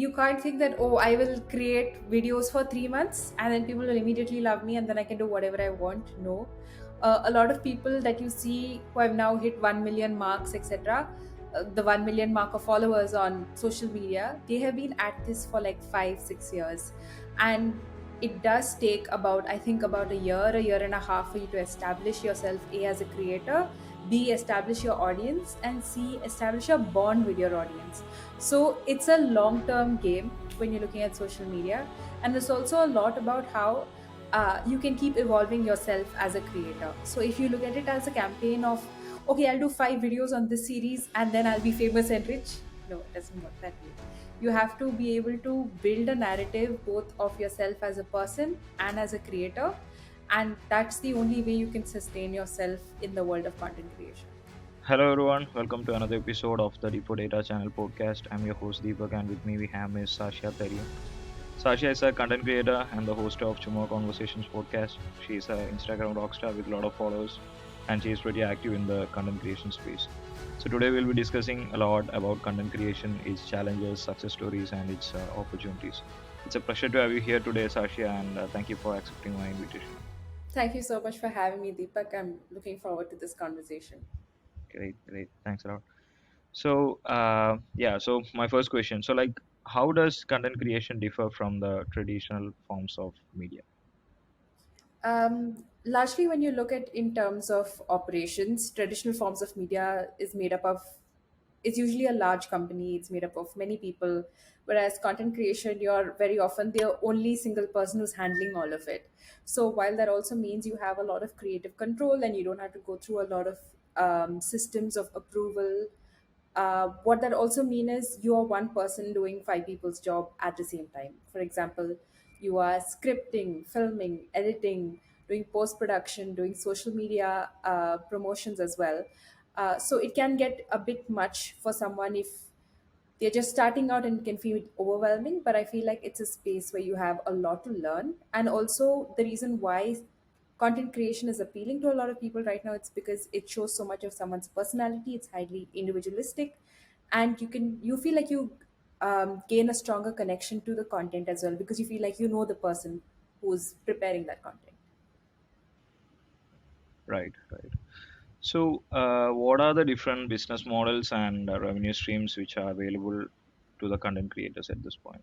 you can't think that, oh, I will create videos for 3 months and then people will immediately love me and then I can do whatever I want. No. A lot of people that you see who have now hit 1 million marks, etc., the 1 million mark of followers on social media, they have been at this for like 5 6 years. And it does take about, I think, about a year and a half for you to establish yourself, A, as a creator, B, establish your audience, and C, establish a bond with your audience. So it's a long term game when you're looking at social media. And there's also a lot about how you can keep evolving yourself as a creator. So if you look at it as a campaign of, okay, I'll do 5 videos on this series and then I'll be famous and rich. No, it doesn't work that way. You have to be able to build a narrative both of yourself as a person and as a creator. And that's the only way you can sustain yourself in the world of content creation. Hello everyone, welcome to another episode of the Deepak Data Channel podcast. I'm your host Deepak and with me we have Ms. Satshya Tharien. Satshya is a content creator and the host of Tomorrow Conversations podcast. She is an Instagram rockstar with a lot of followers and she is pretty active in the content creation space. So today we'll be discussing a lot about content creation, its challenges, success stories and its opportunities. It's a pleasure to have you here today Satshya and thank you for accepting my invitation. Thank you so much for having me, Deepak. I'm looking forward to this conversation. Great. Thanks a lot. So my first question. So, like, how does content creation differ from the traditional forms of media? Largely, when you look at in terms of operations, traditional forms of media is made up of, it's usually a large company, it's made up of many people. Whereas content creation, you're very often the only single person who's handling all of it. So while that also means you have a lot of creative control and you don't have to go through a lot of systems of approval, what that also means is you are one person doing five people's job at the same time. For example, you are scripting, filming, editing, doing post production, doing social media promotions as well. So it can get a bit much for someone if they're just starting out and can feel overwhelming. But I feel like it's a space where you have a lot to learn. And also, the reason why content creation is appealing to a lot of people right now, it's because it shows so much of someone's personality. It's highly individualistic, and you feel like you gain a stronger connection to the content as well, because you feel like you know the person who's preparing that content. Right. So, what are the different business models and revenue streams which are available to the content creators at this point?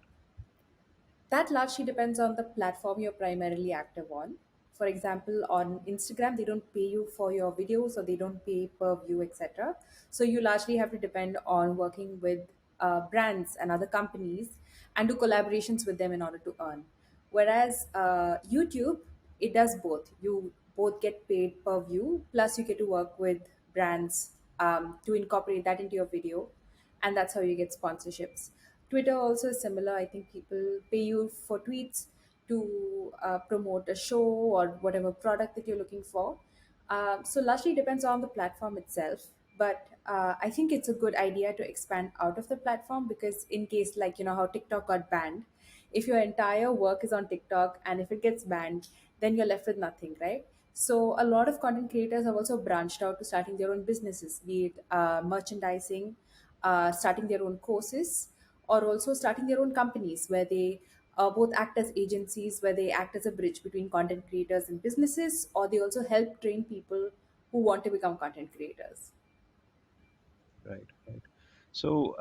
That largely depends on the platform you're primarily active on. For example, on Instagram, they don't pay you for your videos or they don't pay per view, etc. So you largely have to depend on working with brands and other companies and do collaborations with them in order to earn. Whereas YouTube, it does both. You both get paid per view, plus you get to work with brands to incorporate that into your video, and that's how you get sponsorships. Twitter also is similar. I think people pay you for tweets to promote a show or whatever product that you're looking for. So largely depends on the platform itself. But I think it's a good idea to expand out of the platform, because in case, like, you know how TikTok got banned, if your entire work is on TikTok and if it gets banned, then you're left with nothing, right? So a lot of content creators have also branched out to starting their own businesses, be it merchandising, starting their own courses, or also starting their own companies where they both act as agencies, where they act as a bridge between content creators and businesses, or they also help train people who want to become content creators. Right. So,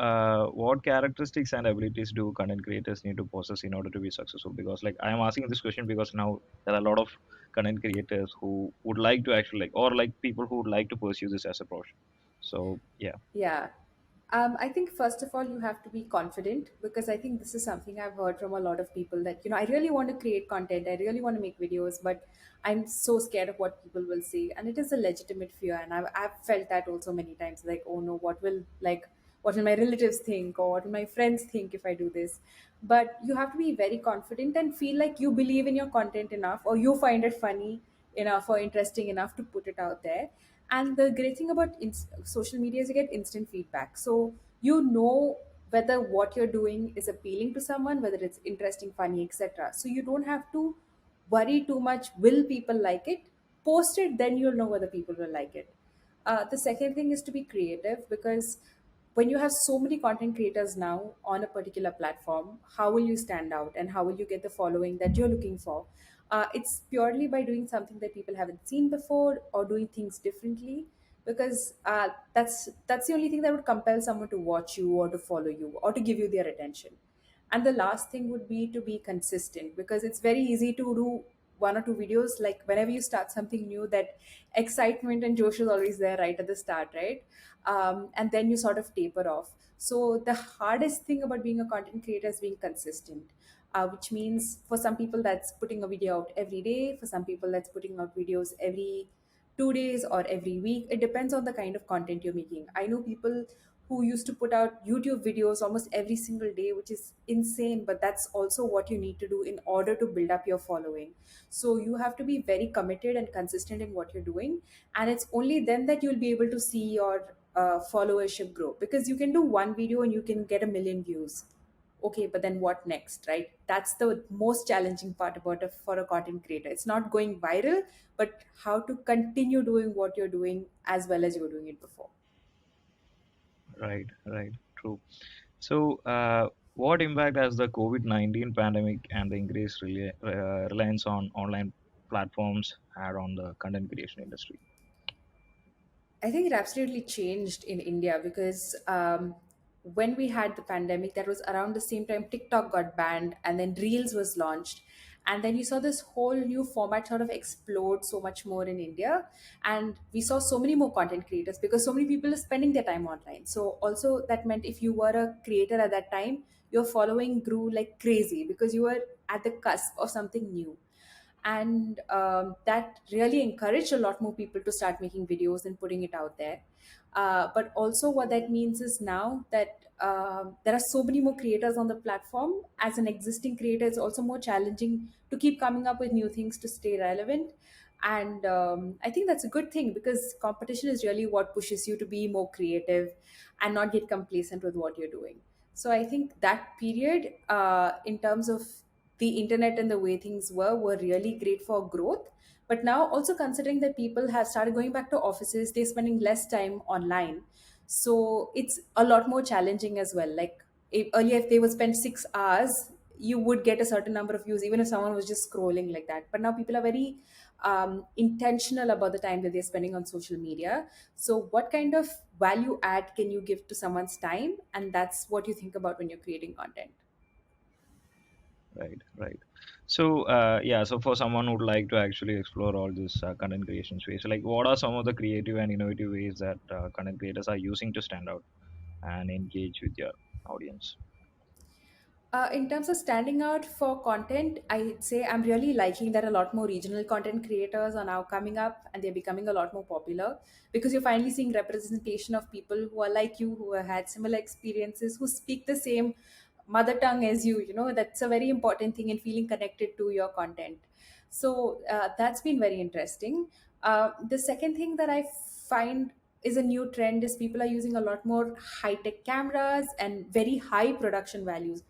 what characteristics and abilities do content creators need to possess in order to be successful? Because, like, I am asking this question because now there are a lot of content creators who would like to actually like, or like people who would like to pursue this as a profession. So, yeah. Yeah. I think first of all, you have to be confident, because I think this is something I've heard from a lot of people that, I really want to create content, I really want to make videos, but I'm so scared of what people will say. And it is a legitimate fear. And I've felt that also many times, like, oh no, what will my relatives think, or what will my friends think if I do this? But you have to be very confident and feel like you believe in your content enough, or you find it funny enough or interesting enough to put it out there. And the great thing about social media is you get instant feedback. So you know whether what you're doing is appealing to someone, whether it's interesting, funny, etc. So you don't have to worry too much, will people like it? Post it, then you'll know whether people will like it. The second thing is to be creative, because when you have so many content creators now on a particular platform, how will you stand out and how will you get the following that you're looking for? It's purely by doing something that people haven't seen before or doing things differently, because that's the only thing that would compel someone to watch you or to follow you or to give you their attention. And the last thing would be to be consistent, because it's very easy to do one or two videos. Like whenever you start something new, that excitement and josh is always there right at the start, right? And then you sort of taper off. So the hardest thing about being a content creator is being consistent, which means for some people that's putting a video out every day, for some people that's putting out videos every 2 days or every week. It depends on the kind of content you're making. I know people who used to put out YouTube videos almost every single day, which is insane, but that's also what you need to do in order to build up your following. So you have to be very committed and consistent in what you're doing. And it's only then that you'll be able to see your followership grow, because you can do one video and you can get a million views. Okay, but then what next, right? That's the most challenging part about for a content creator. It's not going viral, but how to continue doing what you're doing as well as you were doing it before. Right, right, true. So, what impact has the COVID-19 pandemic and the increased reliance on online platforms had on the content creation industry? I think it absolutely changed in India, because when we had the pandemic, that was around the same time TikTok got banned and then Reels was launched. And then you saw this whole new format sort of explode so much more in India. And we saw so many more content creators because so many people are spending their time online. So, also, that meant if you were a creator at that time, your following grew like crazy because you were at the cusp of something new. And that really encouraged a lot more people to start making videos and putting it out there. But also what that means is now that there are so many more creators on the platform. As an existing creator, it's also more challenging to keep coming up with new things to stay relevant. And I think that's a good thing, because competition is really what pushes you to be more creative and not get complacent with what you're doing. So I think that period, in terms of the internet and the way things were really great for growth. But now, also considering that people have started going back to offices, they're spending less time online. So it's a lot more challenging as well. Like, earlier, if they would spend 6 hours, you would get a certain number of views even if someone was just scrolling like that. But now people are very intentional about the time that they're spending on social media. So what kind of value add can you give to someone's time? And that's what you think about when you're creating content. Right, right. So, yeah, so for someone who'd like to actually explore all this content creation space, like what are some of the creative and innovative ways that content creators are using to stand out and engage with your audience? In terms of standing out for content, I'd say I'm really liking that a lot more regional content creators are now coming up and they're becoming a lot more popular, because you're finally seeing representation of people who are like you, who have had similar experiences, who speak the same mother tongue as you. You know, that's a very important thing in feeling connected to your content. So that's been very interesting. The second thing that I find is a new trend is people are using a lot more high tech cameras and very high production values.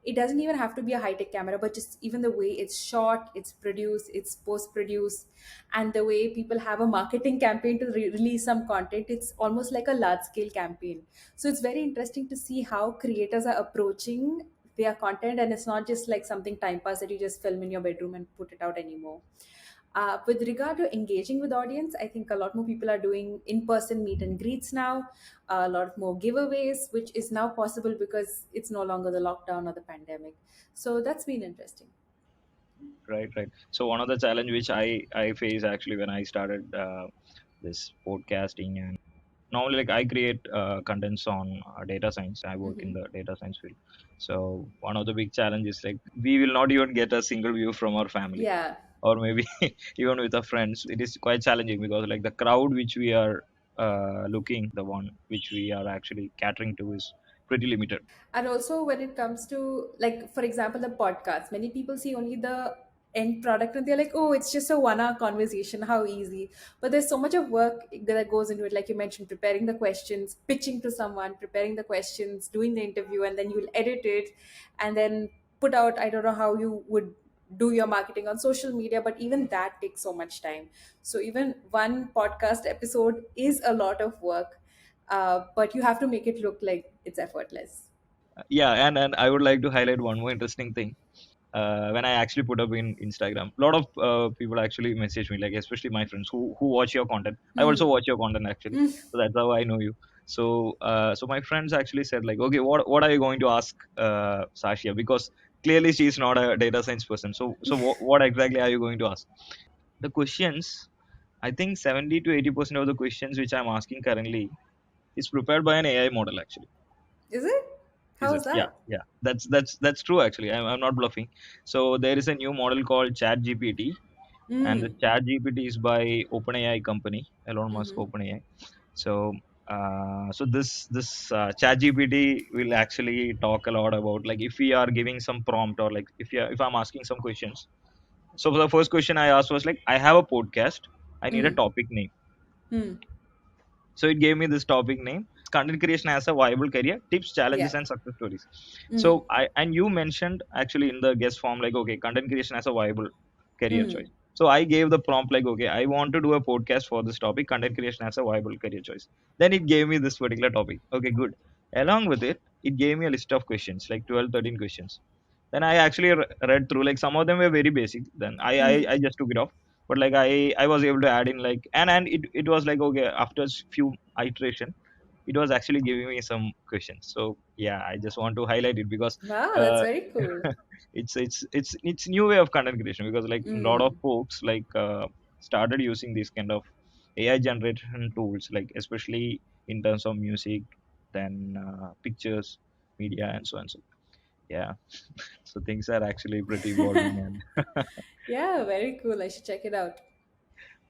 It doesn't even have to be a high tech camera, but just even the way it's shot, it's produced, it's post produced, and the way people have a marketing campaign to release some content, it's almost like a large scale campaign. So it's very interesting to see how creators are approaching their content, and it's not just like something time pass that you just film in your bedroom and put it out anymore. With regard to engaging with audience, I think a lot more people are doing in-person meet and greets now, a lot more giveaways, which is now possible because it's no longer the lockdown or the pandemic. So that's been interesting. Right, right. So one of the challenge which I face actually when I started this podcasting, and normally like I create contents on data science. I work in Hmm. the data science field. So one of the big challenges like we will not even get a single view from our family, Yeah. or maybe even with our friends. It is quite challenging because like the crowd which we are looking, the one which we are actually catering to is pretty limited. And also, when it comes to, like, for example, the podcast, many people see only the end product and they're like, oh, it's just a 1 hour conversation, how easy. But there's so much of work that goes into it, like you mentioned, preparing the questions, pitching to someone, preparing the questions, doing the interview, and then you'll edit it and then put out. I don't know how you would do your marketing on social media, but even that takes so much time. So even one podcast episode is a lot of work. but you have to make it look like it's effortless. Yeah, and I would like to highlight one more interesting thing. When I actually put up in Instagram, a lot of people actually message me, like especially my friends who watch your content. I also Hmm. watch your content actually, Hmm. so that's how I know you. So my friends actually said like, okay, what are you going to ask Sashia? Because clearly she's not a data science person. So what exactly are you going to ask? The questions, I think 70 to 80% of the questions which I'm asking currently is prepared by an AI model actually. Is it? Is How it? is Yeah, that? yeah. That's true actually. I'm not bluffing. So there is a new model called Chat GPT, and the Mm. Chat GPT is by OpenAI company, Elon Musk Mm-hmm. OpenAI. So this Chat GPT will actually talk a lot about like if we are giving some prompt or like if I'm asking some questions. So the first question I asked was like, I have a podcast. I need a Mm. topic name. Mm. So it gave me this topic name, content creation as a viable career, tips, challenges, Yeah. and success stories. Mm. So and you mentioned actually in the guest form, like, okay, content creation as a viable career choice. Mm. So I gave the prompt like, okay, I want to do a podcast for this topic, content creation as a viable career choice. Then it gave me this particular topic. Okay, good. Along with it, it gave me a list of questions, like 12, 13 questions. Then I actually read through, like some of them were very basic. Then Mm. I just took it off, but like I was able to add in like, and it was like, okay, after few iteration, it was actually giving me some questions. So yeah, I just want to highlight it because Wow, that's uh, very cool. it's new way of content creation, because like a lot of Mm. folks like started using these kind of AI generation tools, like especially in terms of music, then pictures, media, and so on. So yeah, so things are actually pretty evolving, and Yeah, very cool. I should check it out.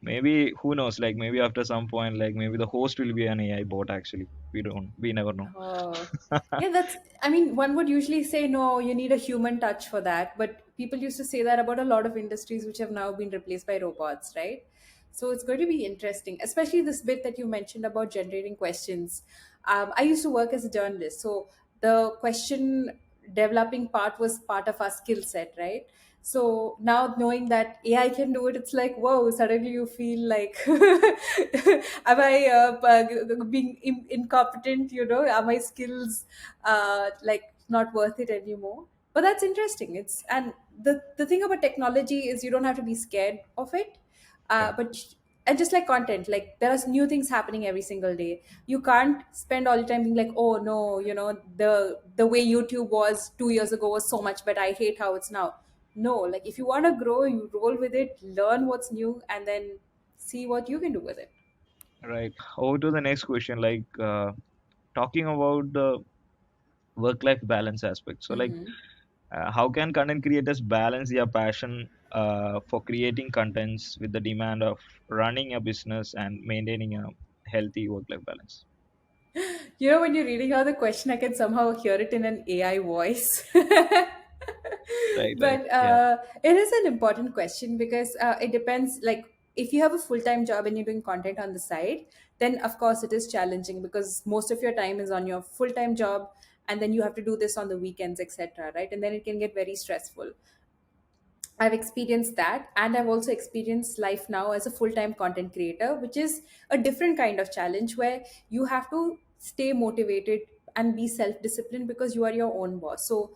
maybe who knows, like maybe after some point, like maybe the host will be an AI bot actually. We never know. Oh, yeah, that's, I mean, one would usually say, no, you need a human touch for that. But people used to say that about a lot of industries which have now been replaced by robots, right? So it's going to be interesting, especially this bit that you mentioned about generating questions. I used to work as a journalist. So the question developing part was part of our skill set, right? So now knowing that AI can do it, it's like, whoa, suddenly you feel like, am I being incompetent? Are my skills like not worth it anymore? But that's interesting. And the thing about technology is you don't have to be scared of it. Right. But and just like content, like there are new things happening every single day. You can't spend all the time being like, oh no, the way YouTube was 2 years ago was so much better. I hate how it's now. No, like if you want to grow, you roll with it, learn what's new, and then see what you can do with it. Right. Over to the next question, like talking about the work-life balance aspect. So, like, Hmm. how can content creators balance their passion for creating contents with the demand of running a business and maintaining a healthy work-life balance? When you're reading out the question, I can somehow hear it in an AI voice. Right. Right. But Yeah. it is an important question because it depends. Like, if you have a full time job and you're doing content on the side, then of course it is challenging because most of your time is on your full time job, and then you have to do this on the weekends, etc. Right? And then it can get very stressful. I've experienced that, and I've also experienced life now as a full time content creator, which is a different kind of challenge where you have to stay motivated and be self disciplined because you are your own boss. So,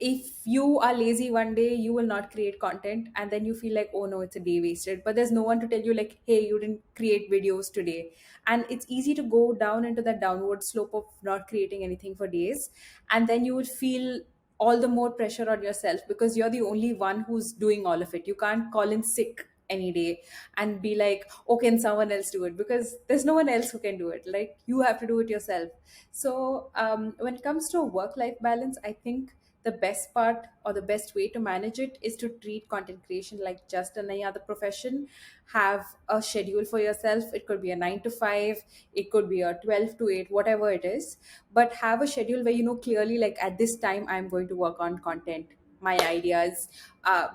if you are lazy one day, you will not create content, and then you feel like, oh no, it's a day wasted. But there's no one to tell you, like, hey, you didn't create videos today. And it's easy to go down into that downward slope of not creating anything for days. And then you would feel all the more pressure on yourself because you're the only one who's doing all of it. You can't call in sick any day and be like, oh, can someone else do it? Because there's no one else who can do it. Like, you have to do it yourself. So when it comes to work life balance, I think the best part or the best way to manage it is to treat content creation like just any other profession. Have a schedule for yourself. It could be a 9 to 5, it could be a 12 to 8, whatever it is, but have a schedule where you know clearly, like, at this time I'm going to work on content, my ideas,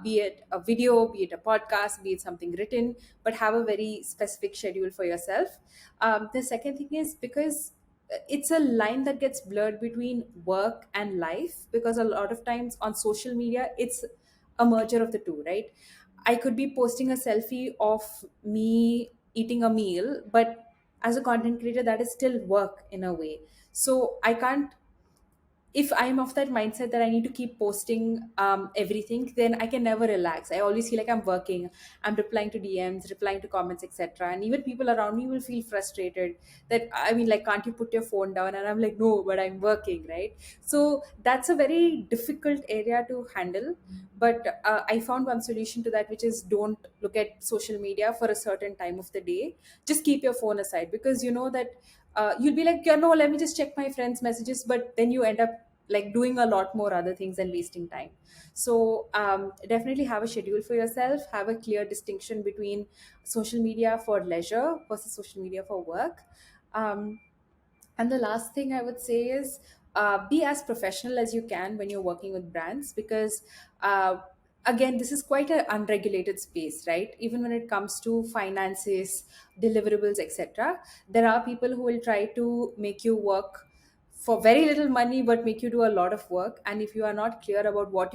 be it a video, be it a podcast, be it something written, but have a very specific schedule for yourself. The second thing is because it's a line that gets blurred between work and life, because a lot of times on social media it's a merger of the two, right? I could be posting a selfie of me eating a meal, but as a content creator, that is still work in a way. So I can't, if I'm of that mindset that I need to keep posting everything, then I can never relax. I always feel like I'm working, I'm replying to DMs, replying to comments, etc. And even people around me will feel frustrated that, I mean, like, can't you put your phone down? And I'm like, no, but I'm working, right? So that's a very difficult area to handle. But I found one solution to that, which is don't look at social media for a certain time of the day. Just keep your phone aside, because you know that you'll be like, yeah, no, let me just check my friends' messages, but then you end up like doing a lot more other things and wasting time. So definitely have a schedule for yourself, have a clear distinction between social media for leisure versus social media for work. um, and the last thing I would say is, be as professional as you can when you're working with brands, because uh, again, this is quite an unregulated space, right? Even when it comes to finances, deliverables, etc., there are people who will try to make you work for very little money but make you do a lot of work. And if you are not clear about what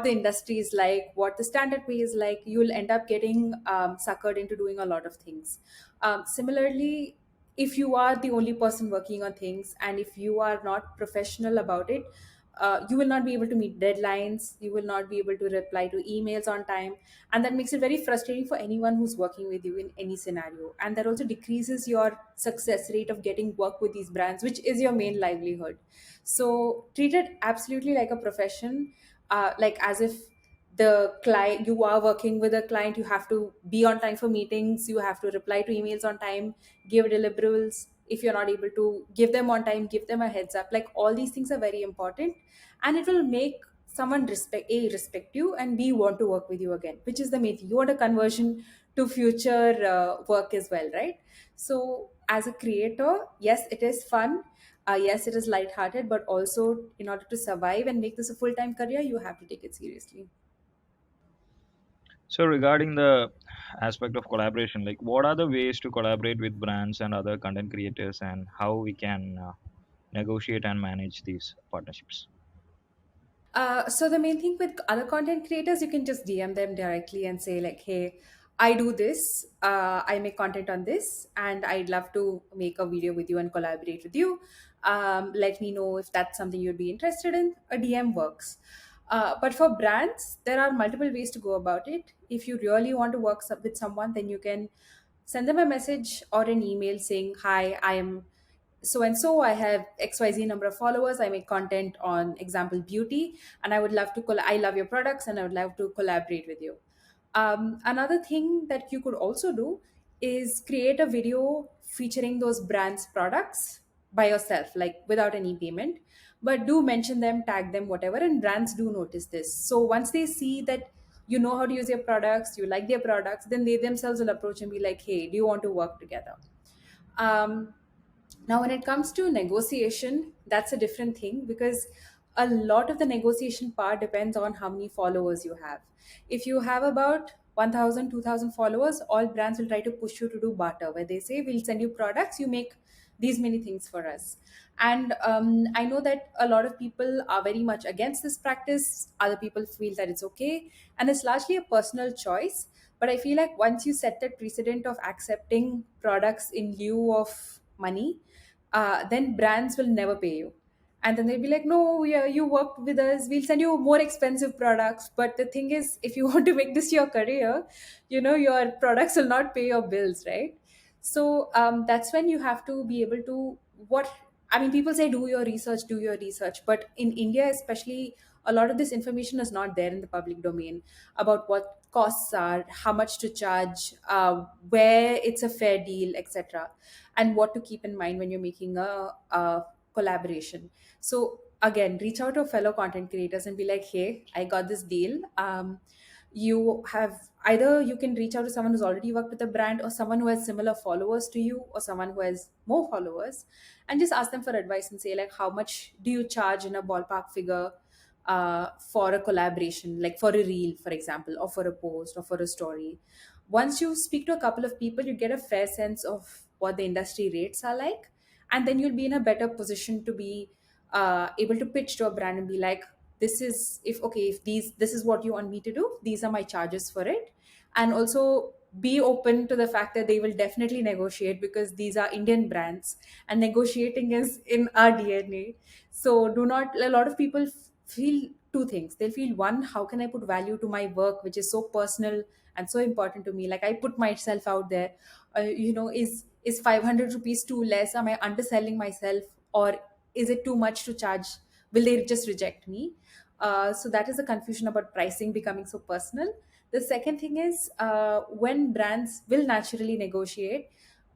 the industry is like, what the standard pay is like, you will end up getting suckered into doing a lot of things. Similarly, if you are the only person working on things and if you are not professional about it, you will not be able to meet deadlines, you will not be able to reply to emails on time, and that makes it very frustrating for anyone who's working with you in any scenario. And that also decreases your success rate of getting work with these brands, which is your main livelihood. So treat it absolutely like a profession, like as if the client, you are working with a client, you have to be on time for meetings, you have to reply to emails on time, give deliverables. If you're not able to give them on time, give them a heads up. Like, all these things are very important, and it will make someone respect you, and B, want to work with you again, which is the main thing. You want a conversion to future work as well, right? So as a creator, yes, it is fun, yes, it is lighthearted, but also in order to survive and make this a full-time career, you have to take it seriously. So regarding the aspect of collaboration, like what are the ways to collaborate with brands and other content creators, and how we can negotiate and manage these partnerships? So the main thing with other content creators, you can just DM them directly and say like, "Hey, I do this. I make content on this, and I'd love to make a video with you and collaborate with you. Let me know if that's something you'd be interested in." A DM works. But for brands, there are multiple ways to go about it. If you really want to work with someone, then you can send them a message or an email saying, "Hi, I am so and so, I have XYZ number of followers, I make content on example beauty, and I would love to I love your products and I would love to collaborate with you." Another thing that you could also do is create a video featuring those brands products by yourself, like without any payment, but do mention them, tag them, whatever, and brands do notice this. So once they see that you know how to use their products, you like their products, then they themselves will approach and be like, "Hey, do you want to work together?" um, Now, when it comes to negotiation, that's a different thing, because a lot of the negotiation part depends on how many followers you have. If you have about 1,000, 2,000 followers, all brands will try to push you to do barter, where they say, "We'll send you products, you make these many things for us." And I know that a lot of people are very much against this practice. Other people feel that it's okay. And it's largely a personal choice. But I feel like once you set that precedent of accepting products in lieu of money, then brands will never pay you. And then they'll be like, "No, yeah, you worked with us, we'll send you more expensive products." But the thing is, if you want to make this your career, your products will not pay your bills, right? So that's when you have to be able to, what I mean, people say, do your research, but in India especially, a lot of this information is not there in the public domain about what costs are, how much to charge, where it's a fair deal, etc., and what to keep in mind when you're making a collaboration. So again, reach out to fellow content creators and be like, "Hey, I got this deal." You have either, you can reach out to someone who's already worked with a brand, or someone who has similar followers to you, or someone who has more followers, and just ask them for advice and say like, "How much do you charge in a ballpark figure for a collaboration, like for a reel, for example, or for a post or for a story?" Once you speak to a couple of people, you get a fair sense of what the industry rates are like, and then you'll be in a better position to be able to pitch to a brand and be like, "This is, if okay, if this is what you want me to do, these are my charges for it." And also, be open to the fact that they will definitely negotiate, because these are Indian brands and negotiating is in our DNA. So do not, a lot of people feel two things. They'll feel, one, how can I put value to my work, which is so personal and so important to me? Like, I put myself out there. Is 500 rupees too less? Am I underselling myself? Or is it too much to charge? Will they just reject me? So that is the confusion about pricing becoming so personal. The second thing is, when brands will naturally negotiate,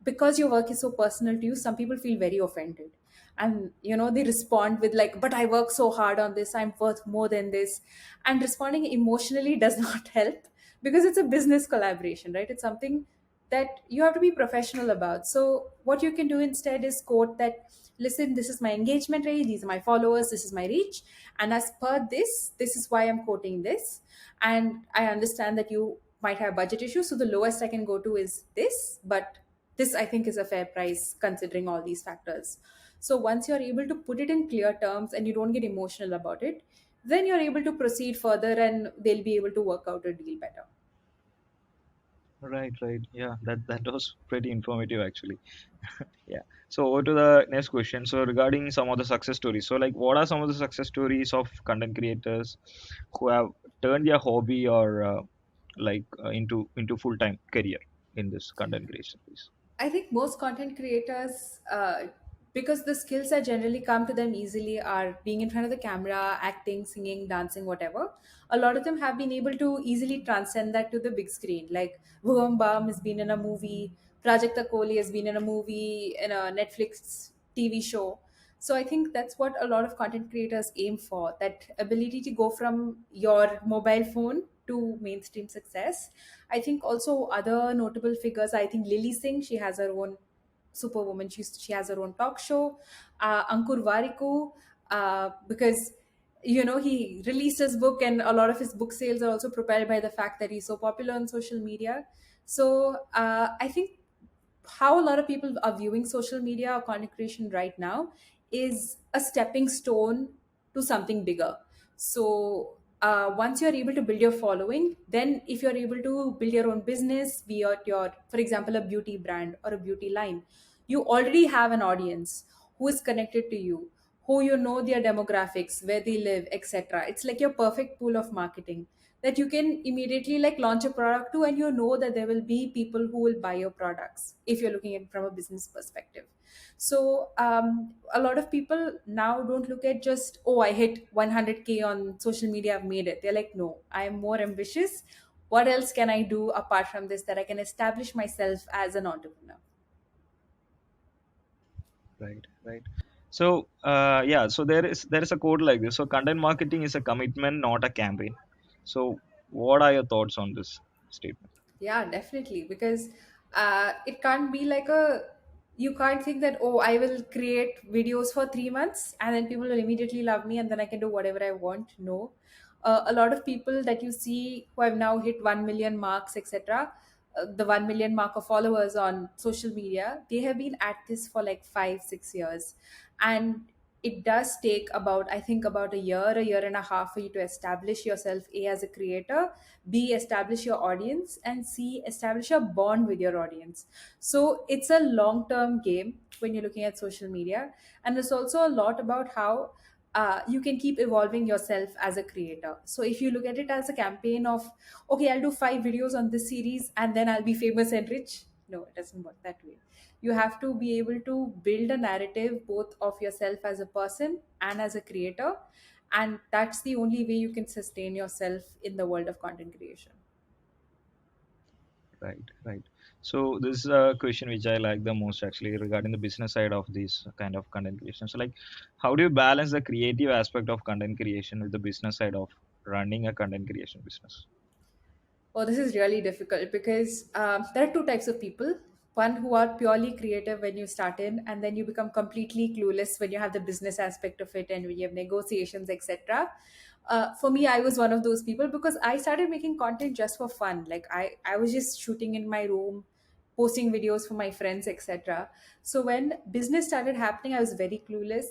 because your work is so personal to you, some people feel very offended, and they respond with like, but I work so hard on this, I'm worth more than this. And responding emotionally does not help, because it's a business collaboration, right? It's something that you have to be professional about. So what you can do instead is quote that, listen, this is my engagement rate, these are my followers, this is my reach, and as per this is why I'm quoting this. And I understand that you might have budget issues, so the lowest I can go to is this, but this I think is a fair price considering all these factors. So once you're able to put it in clear terms and you don't get emotional about it, then you're able to proceed further and they'll be able to work out a deal better. Right, right. Yeah, that was pretty informative actually. Yeah. So over to the next question. So regarding some of the success stories. So like what are some of the success stories of content creators who have turned their hobby or into full-time career in this content creation, please? I think most content creators, because the skills that generally come to them easily are being in front of the camera, acting, singing, dancing, whatever. A lot of them have been able to easily transcend that to the big screen. Like Bhuvam Bam has been in a movie, Prajakta Kohli has been in a movie, in a Netflix TV show. So I think that's what a lot of content creators aim for, that ability to go from your mobile phone to mainstream success. I think also other notable figures, I think Lily Singh, she has her own Superwoman, she has her own talk show. Ankur Warikoo, because he released his book, and a lot of his book sales are also propelled by the fact that he's so popular on social media. So I think how a lot of people are viewing social media or content creation right now is a stepping stone to something bigger. So once you're able to build your following, then if you're able to build your own business, be it your, for example, a beauty brand or a beauty line, you already have an audience who is connected to you, who their demographics, where they live, etc. It's like your perfect pool of marketing that you can immediately like launch a product to, and that there will be people who will buy your products if you're looking at it from a business perspective. So a lot of people now don't look at just, oh, I hit 100K on social media, I've made it. They're like, no, I'm more ambitious. What else can I do apart from this, that I can establish myself as an entrepreneur? Right, right. So yeah, so there is a code like this. So content marketing is a commitment, not a campaign. So what are your thoughts on this statement? Yeah, definitely. Because it can't be like a, you can't think that, oh, I will create videos for 3 months and then people will immediately love me and then I can do whatever I want. No. A lot of people that you see who have now hit 1 million marks, etc., the 1 million mark of followers on social media, they have been at this for like 5, 6 years. And it does take about, I think, about a year and a half for you to establish yourself, A, as a creator, B, establish your audience, and C, establish a bond with your audience. So it's a long term game when you're looking at social media. And it's also a lot about how you can keep evolving yourself as a creator. So if you look at it as a campaign of, okay, I'll do 5 videos on this series and then I'll be famous and rich. No, it doesn't work that way. You have to be able to build a narrative both of yourself as a person and as a creator, and that's the only way you can sustain yourself in the world of content creation. Right, right. So this is a question which I like the most actually regarding the business side of this kind of content creation. So like, how do you balance the creative aspect of content creation with the business side of running a content creation business? Oh, this is really difficult because there are two types of people. One who are purely creative when you start in, and then you become completely clueless when you have the business aspect of it and when you have negotiations, etc. For me, I was one of those people because I started making content just for fun. Like I was just shooting in my room, posting videos for my friends, etc. So when business started happening, I was very clueless.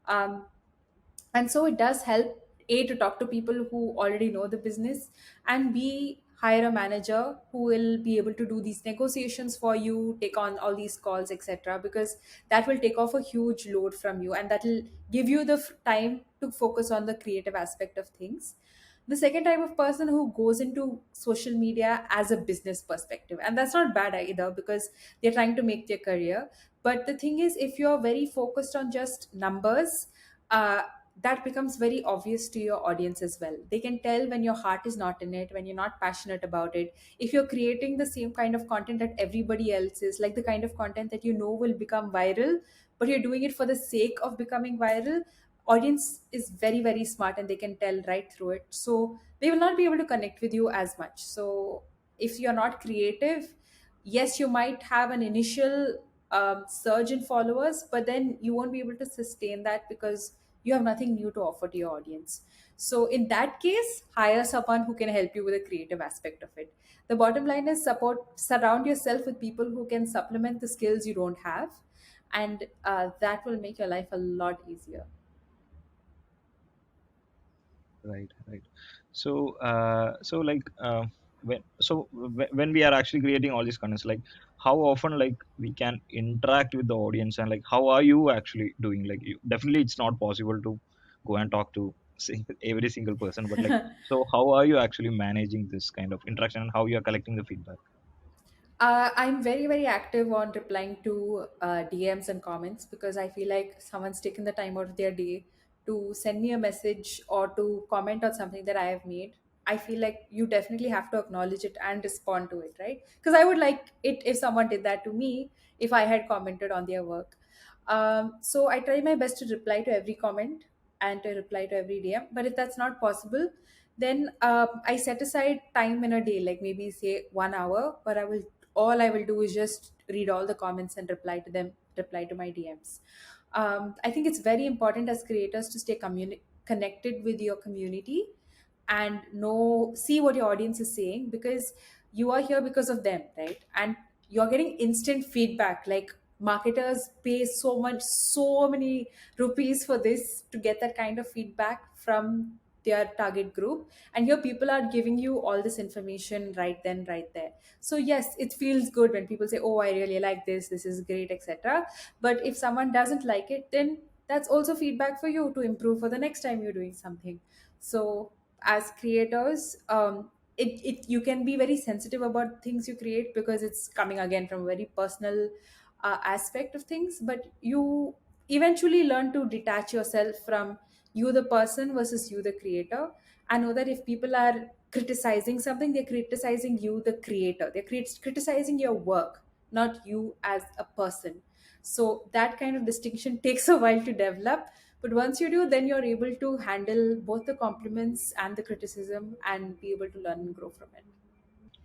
And so it does help, A, to talk to people who already know the business, and B, hire a manager who will be able to do these negotiations for you, take on all these calls, etc., because that will take off a huge load from you, and that will give you the time to focus on the creative aspect of things. The second type of person who goes into social media as a business perspective, and that's not bad either, because they're trying to make their career. But the thing is, if you're very focused on just numbers, that becomes very obvious to your audience as well. They can tell when your heart is not in it, when you're not passionate about it. If you're creating the same kind of content that everybody else is, like the kind of content that you know will become viral, but you're doing it for the sake of becoming viral, audience is very very smart and they can tell right through it, so they will not be able to connect with you as much. So if you're not creative, yes, you might have an initial surge in followers, but then you won't be able to sustain that because you have nothing new to offer to your audience. So in that case, hire someone who can help you with the creative aspect of it. The bottom line is, surround yourself with people who can supplement the skills you don't have, and that will make your life a lot easier. Right, right. So, when we are actually creating all these contents, like how often like we can interact with the audience, and like how are you actually doing? Like, definitely it's not possible to go and talk to every single person, but like, so how are you actually managing this kind of interaction, and how you are collecting the feedback? I'm very, very active on replying to DMs and comments, because I feel like someone's taken the time out of their day to send me a message or to comment on something that I have made. I feel like you definitely have to acknowledge it and respond to it, right? Because I would like it if someone did that to me if I had commented on their work. So I try my best to reply to every comment and to reply to every DM. But if that's not possible, then I set aside time in a day, like maybe say 1 hour, where all I will do is just read all the comments and reply to them, reply to my DMs. I think it's very important as creators to stay connected with your community and know see what your audience is saying, because you are here because of them, right? And you're getting instant feedback. Like, marketers pay so many rupees for this to get that kind of feedback from their target group, and here people are giving you all this information right then, right there. So yes, it feels good when people say, oh, I really like this is great, etc. But if someone doesn't like it, then that's also feedback for you to improve for the next time you're doing something. So as creators, you can be very sensitive about things you create, because it's coming again from a very personal aspect of things. But you eventually learn to detach yourself from you the person versus you the creator, and know that if people are criticizing something, they're criticizing you the creator, they're criticizing your work, not you as a person. So that kind of distinction takes a while to develop, but once you do, then you're able to handle both the compliments and the criticism and be able to learn and grow from it.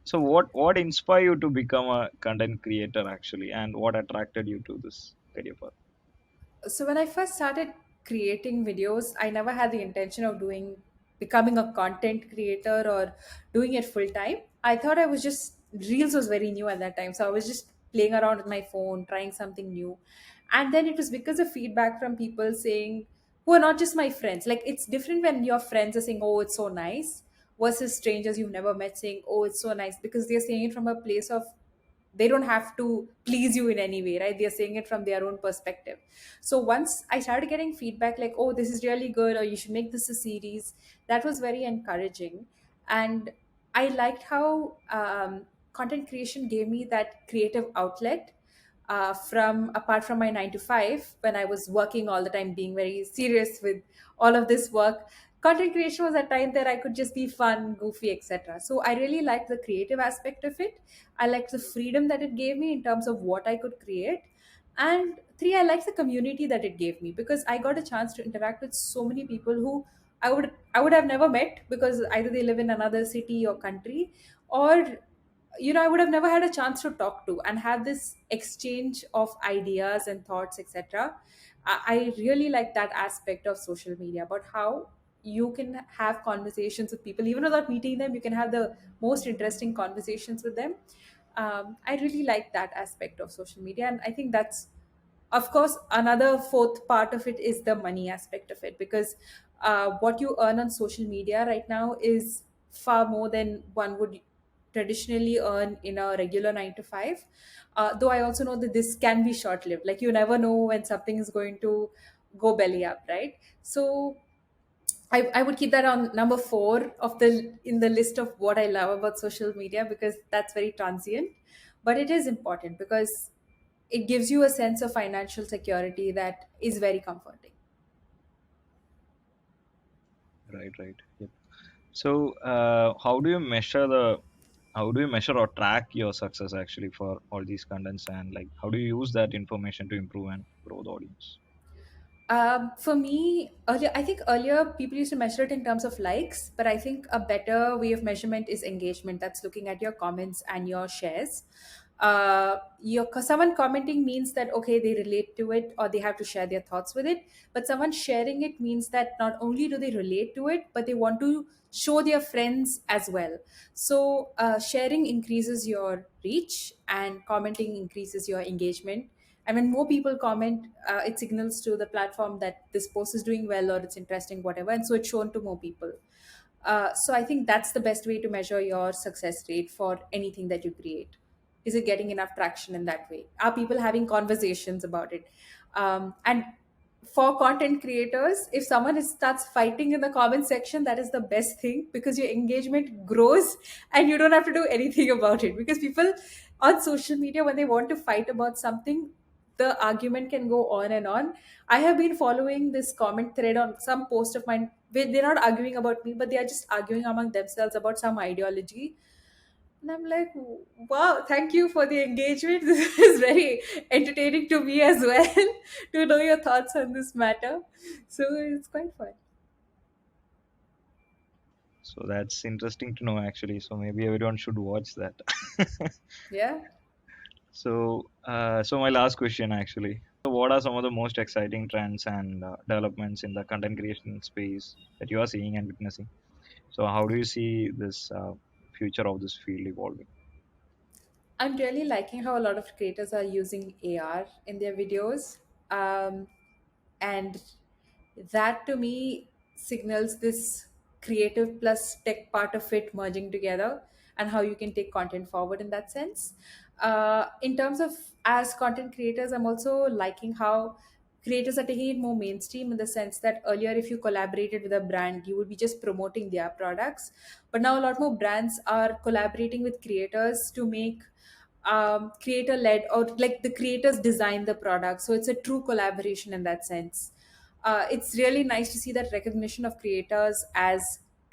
So, what inspired you to become a content creator actually, and what attracted you to this career path? So when I first started creating videos, I never had the intention of becoming a content creator or doing it full time. I thought I was just Reels was very new at that time, so I was just playing around with my phone, trying something new. And then it was because of feedback from people saying, who are not just my friends. Like, it's different when your friends are saying, "Oh, it's so nice," versus strangers you've never met saying, "Oh, it's so nice," because they're saying it from a place of, they don't have to please you in any way, right? They're saying it from their own perspective. So once I started getting feedback like, oh, this is really good, or you should make this a series, that was very encouraging. And I liked how content creation gave me that creative outlet, from apart from my 9 to 5, when I was working all the time, being very serious with all of this work. Content creation was a time that I could just be fun, goofy, etc. So I really liked the creative aspect of it. I liked the freedom that it gave me in terms of what I could create. And three, I liked the community that it gave me, because I got a chance to interact with so many people who I would have never met, because either they live in another city or country, or I would have never had a chance to talk to and have this exchange of ideas and thoughts, etc. I really like that aspect of social media, about how you can have conversations with people even without meeting them. You can have the most interesting conversations with them. I really like that aspect of social media, and I think that's, of course, another fourth part of it is the money aspect of it, because what you earn on social media right now is far more than one would traditionally earn in a regular 9 to 5. Though I also know that this can be short lived. Like, you never know when something is going to go belly up, right? So I would keep that on number 4 of the in the list of what I love about social media, because that's very transient, but it is important because it gives you a sense of financial security that is very comforting. Right, right. Yep. So, how do you measure or track your success actually for all these contents, and like how do you use that information to improve and grow the audience? For me, I think earlier people used to measure it in terms of likes, but I think a better way of measurement is engagement. That's looking at your comments and your shares. Someone commenting means that okay, they relate to it or they have to share their thoughts with it. But someone sharing it means that not only do they relate to it, but they want to show their friends as well. So sharing increases your reach, and commenting increases your engagement, and when more people comment, it signals to the platform that this post is doing well or it's interesting, whatever, and so it's shown to more people. So I think that's the best way to measure your success rate for anything that you create. Is it getting enough traction in that way? Are people having conversations about it? And for content creators, if starts fighting in the comment section, that is the best thing, because your engagement grows and you don't have to do anything about it. Because people on social media, when they want to fight about something, the argument can go on and on. I have been following this comment thread on some post of mine where they're not arguing about me, but they are just arguing among themselves about some ideology. And I'm like, wow, thank you for the engagement. This is very entertaining to me as well to know your thoughts on this matter. So it's quite fun. So that's interesting to know actually. So maybe everyone should watch that. Yeah. So my last question actually. So, what are some of the most exciting trends and developments in the content creation space that you are seeing and witnessing? So, how do you see this future of this field evolving? I'm really liking how a lot of creators are using AR in their videos. Um, and that to me signals this creative plus tech part of it merging together, and how you can take content forward in that sense. In terms of, as content creators, I'm also liking how creators are taking it more mainstream, in the sense that earlier if you collaborated with a brand, you would be just promoting their products, but now a lot more brands are collaborating with creators to make creator led, or like the creators design the product, so it's a true collaboration in that sense. It's really nice to see that recognition of creators as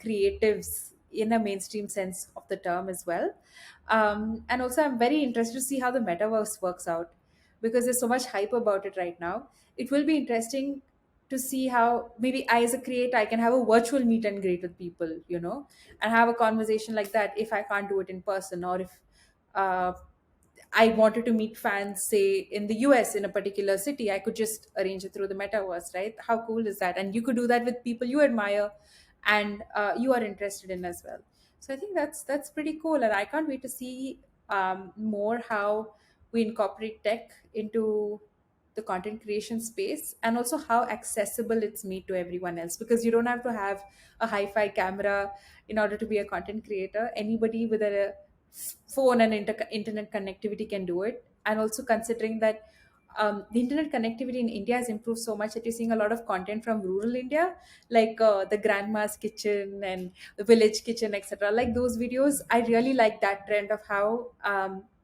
creatives in a mainstream sense of the term as well. And also, I'm very interested to see how the metaverse works out, because there's so much hype about it right now. It will be interesting to see how maybe I, as a creator, I can have a virtual meet and greet with people, and have a conversation like that if I can't do it in person, or if uh, I wanted to meet fans, say in the US in a particular city, I could just arrange it through the metaverse, right? How cool is that? And you could do that with people you admire and you are interested in as well. So I think that's pretty cool, and I can't wait to see more how we incorporate tech into the content creation space, and also how accessible it's made to everyone else, because you don't have to have a hi-fi camera in order to be a content creator. Anybody with a phone and internet connectivity can do it. And also considering that the internet connectivity in India has improved so much that you're seeing a lot of content from rural India, like the grandma's kitchen and the village kitchen, etc. Like those videos, I really like that trend of how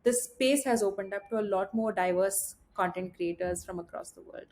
the space has opened up to a lot more diverse content creators from across the world.